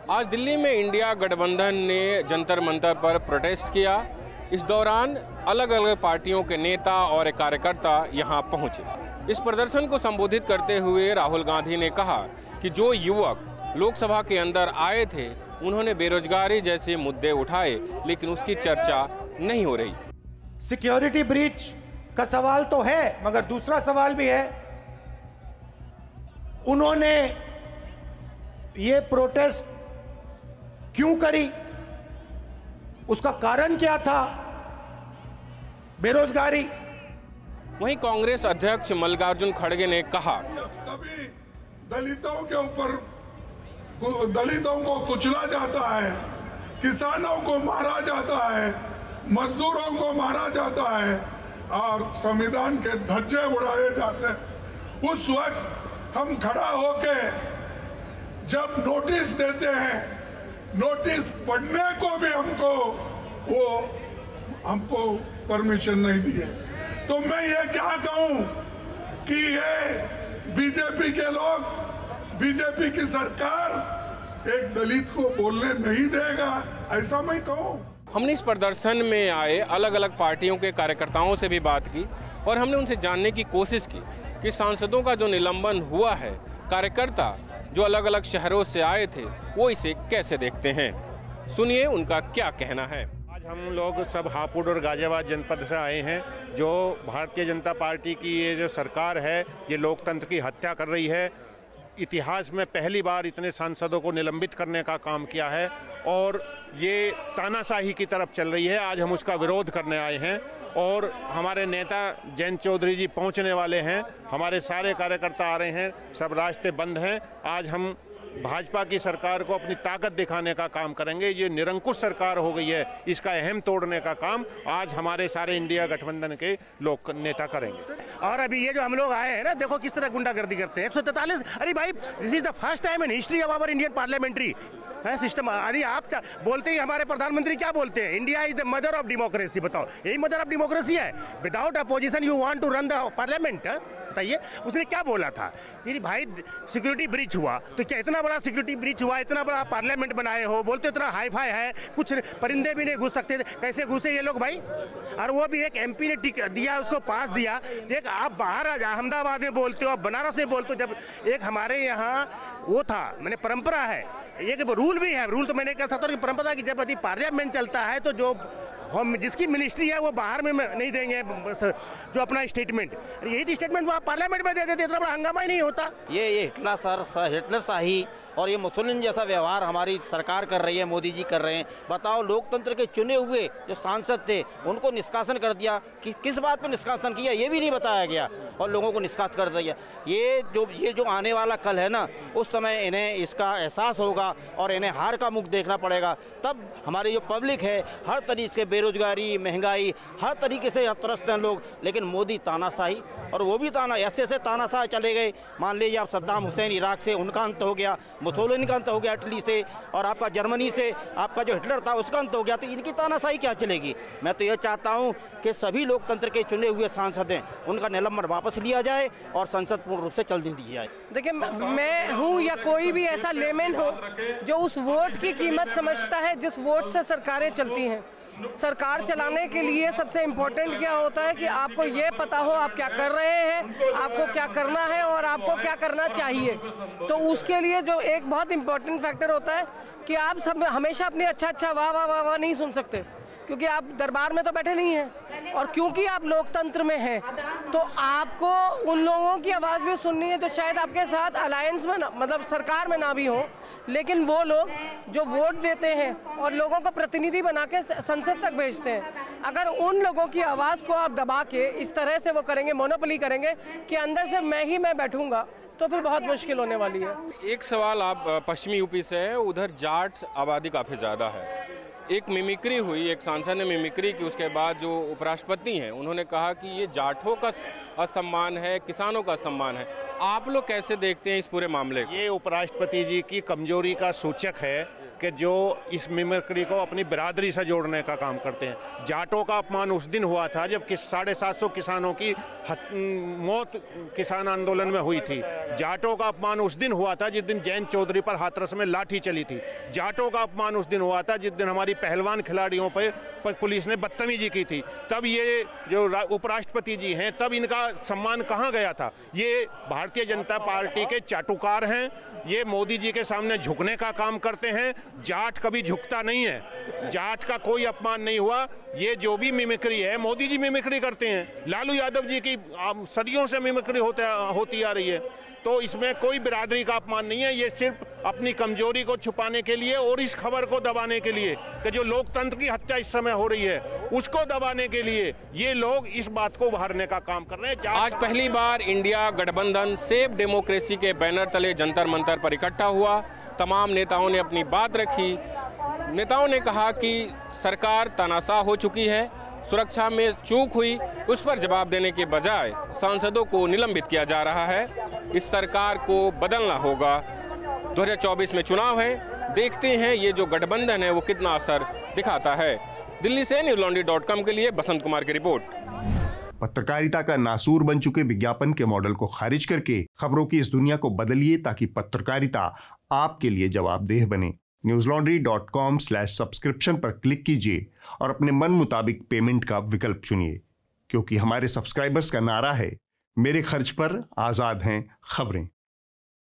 आज दिल्ली में इंडिया गठबंधन ने जंतर मंतर पर प्रोटेस्ट किया। इस दौरान अलग अलग पार्टियों के नेता और कार्यकर्ता यहां पहुंचे। इस प्रदर्शन को संबोधित करते हुए राहुल गांधी ने कहा कि जो युवक लोकसभा के अंदर आए थे उन्होंने बेरोजगारी जैसे मुद्दे उठाए, लेकिन उसकी चर्चा नहीं हो रही। सिक्योरिटी ब्रीच का सवाल तो है, मगर दूसरा सवाल भी है, उन्होंने ये प्रोटेस्ट क्यों करी, उसका कारण क्या था? बेरोजगारी। वहीं कांग्रेस अध्यक्ष मल्लिकार्जुन खड़गे ने कहा, कभी दलितों के ऊपर दलितों को कुचला जाता है, किसानों को मारा जाता है, मजदूरों को मारा जाता है और संविधान के धज्जे उड़ाए जाते हैं, उस वक्त हम खड़ा होके जब नोटिस देते हैं, नोटिस पढ़ने को भी हमको परमिशन नहीं दिए। तो मैं ये क्या कहूं कि ये बीजेपी के लोग, बीजेपी की सरकार एक दलित को बोलने नहीं देगा, ऐसा मैं कहूं। हमने इस प्रदर्शन में आए अलग अलग पार्टियों के कार्यकर्ताओं से भी बात की और हमने उनसे जानने की कोशिश की कि सांसदों का जो निलंबन हुआ है, कार्यकर्ता जो अलग अलग शहरों से आए थे वो इसे कैसे देखते हैं। सुनिए उनका क्या कहना है। आज हम लोग सब हापुड़ और गाजियाबाद जनपद से आए हैं। जो भारतीय जनता पार्टी की ये जो सरकार है, ये लोकतंत्र की हत्या कर रही है। इतिहास में पहली बार इतने सांसदों को निलंबित करने का काम किया है और ये तानाशाही की तरफ चल रही है। आज हम उसका विरोध करने आए हैं और हमारे नेता जयंत चौधरी जी पहुंचने वाले हैं। हमारे सारे कार्यकर्ता आ रहे हैं, सब रास्ते बंद हैं। आज हम भाजपा की सरकार को अपनी ताकत दिखाने का काम करेंगे। ये निरंकुश सरकार हो गई है, इसका अहम तोड़ने का काम आज हमारे सारे इंडिया गठबंधन के लोग नेता करेंगे। और अभी ये जो हम लोग आए हैं ना, देखो किस तरह गुंडागर्दी करते हैं। 143, अरे भाई, this is the first time in history of our Indian parliamentary system. अरे आप बोलते ही हमारे प्रधानमंत्री क्या बोलते हैं, India is the mother of democracy. बताओ, यही मदर ऑफ डेमोक्रेसी है? Without opposition you want to run the parliament? बताइए, उसने क्या बोला था? ये भाई सिक्योरिटी ब्रीच हुआ, तो क्या इतना बड़ा सिक्योरिटी ब्रीच हुआ, इतना बड़ा पार्लियामेंट बनाए हो, बोलते इतना हाई फाई है, कुछ परिंदे भी नहीं घुस सकते थे, कैसे घुसे ये लोग भाई? और वो भी एक एमपी ने दिया, उसको पास दिया। एक आप बाहर अहमदाबाद में बोलते हो, आप बनारस में बोलते हो, जब एक हमारे यहाँ वो था, मैंने परंपरा है, एक रूल भी है, रूल तो मैंने कह सकता हूँ कि परंपरा की जब पार्लियामेंट चलता है तो जो हम जिसकी मिनिस्ट्री है वो बाहर में नहीं देंगे जो अपना स्टेटमेंट, यही स्टेटमेंट वो आप पार्लियामेंट में दे देते, इतना बड़ा हंगामा ही नहीं होता। ये हिटलर शाही और ये मुसलिम जैसा व्यवहार हमारी सरकार कर रही है, मोदी जी कर रहे हैं। बताओ, लोकतंत्र के चुने हुए जो सांसद थे उनको निष्कासन कर दिया। किस बात पर निष्कासन किया ये भी नहीं बताया गया और लोगों को निष्कासित कर दिया। ये जो आने वाला कल है ना, उस समय इन्हें इसका एहसास होगा और इन्हें हार का मुख देखना पड़ेगा। तब हमारी जो पब्लिक है, हर तरीके से बेरोजगारी, महंगाई, हर तरीके से त्रस्त हैं लोग। लेकिन मोदी तानाशाही, और वो भी ऐसे तानाशाह चले गए। मान लीजिए आप सद्दाम हुसैन इराक से, उनका अंत हो गया, मुसोलिनी का अंत हो गया इटली से, और आपका जर्मनी से आपका जो हिटलर था उसका अंत हो गया। तो इनकी तानाशाही क्या चलेगी? मैं तो ये चाहता हूँ कि सभी लोकतंत्र के चुने हुए सांसद हैं, उनका निलंबन वापस लिया जाए और संसद पूर्ण रूप से चलने दी जाए। देखिए, मैं हूँ या कोई भी ऐसा लेमैन हो जो उस वोट की कीमत समझता है जिस वोट से सरकारें चलती हैं। सरकार चलाने के लिए सबसे इम्पोर्टेंट क्या होता है कि आपको ये पता हो आप क्या कर रहे हैं, आपको क्या करना है और आपको क्या करना चाहिए। तो उसके लिए जो एक बहुत इम्पोर्टेंट फैक्टर होता है कि आप सब हमेशा अपनी अच्छा वाह वाह वाह वाह नहीं सुन सकते, क्योंकि आप दरबार में तो बैठे नहीं हैं और क्योंकि आप लोकतंत्र में हैं तो आपको उन लोगों की आवाज़ भी सुननी है। तो शायद आपके साथ अलायंस में मतलब सरकार में ना भी हो, लेकिन वो लोग जो वोट देते हैं और लोगों को प्रतिनिधि बना के संसद तक भेजते हैं, अगर उन लोगों की आवाज़ को आप दबा के इस तरह से वो करेंगे, मोनोपोली करेंगे कि अंदर से मैं बैठूंगा, तो फिर बहुत मुश्किल होने वाली है। एक सवाल आप पश्चिमी यूपी से है, उधर जाट आबादी काफ़ी ज़्यादा है। एक मिमिक्री हुई, एक सांसद ने मिमिक्री की, उसके बाद जो उपराष्ट्रपति हैं उन्होंने कहा कि ये जाटों का असम्मान है, किसानों का सम्मान है। आप लोग कैसे देखते हैं इस पूरे मामले को? ये उपराष्ट्रपति जी की कमजोरी का सूचक है कि जो इस मिमिक्री को अपनी बिरादरी से जोड़ने का काम करते हैं। जाटों का अपमान उस दिन हुआ था जब 750 किसानों की मौत किसान आंदोलन में हुई थी। जाटों का अपमान उस दिन हुआ था जिस दिन जैन चौधरी पर हाथरस में लाठी चली थी। जाटों का अपमान उस दिन हुआ था जिस दिन हमारी पहलवान खिलाड़ियों पर पुलिस ने बदतमीजी की थी। तब ये जो उपराष्ट्रपति जी हैं, तब इनका सम्मान कहाँ गया था? ये भारतीय जनता पार्टी के चाटुकार हैं, ये मोदी जी के सामने झुकने का काम करते हैं। जाट कभी झुकता नहीं है, जाट का कोई अपमान नहीं हुआ। ये जो भी मिमिक्री है, मोदी जी मिमिक्री करते हैं, लालू यादव जी की सदियों से मिमिक्री होती आ रही है। तो इसमें कोई बिरादरी का अपमान नहीं है। ये सिर्फ अपनी कमजोरी को छुपाने के लिए और इस खबर को दबाने के लिए कि जो लोकतंत्र की हत्या इस समय हो रही है उसको दबाने के लिए ये लोग इस बात को उभारने का काम कर रहे हैं। आज पहली बार इंडिया गठबंधन सेव डेमोक्रेसी के बैनर तले जंतर मंतर पर इकट्ठा हुआ। तमाम नेताओं ने अपनी बात रखी। नेताओं ने कहा कि सरकार तानाशाह हो चुकी है, सुरक्षा में चूक हुई, उस पर जवाब देने के बजाय सांसदों को निलंबित किया जा रहा है। इस सरकार को बदलना होगा। 2024 में चुनाव है, देखते हैं ये जो गठबंधन है वो कितना असर दिखाता है। दिल्ली से newslaundry.com के लिए बसंत कुमार की रिपोर्ट। पत्रकारिता का नासूर बन चुके विज्ञापन के मॉडल को खारिज करके खबरों की इस दुनिया को बदलिए ताकि पत्रकारिता आपके लिए जवाबदेह बने। newslaundry.com/subscription पर क्लिक कीजिए और अपने मन मुताबिक पेमेंट का विकल्प चुनिए, क्योंकि हमारे सब्सक्राइबर्स का नारा है, मेरे खर्च पर आजाद हैं खबरें।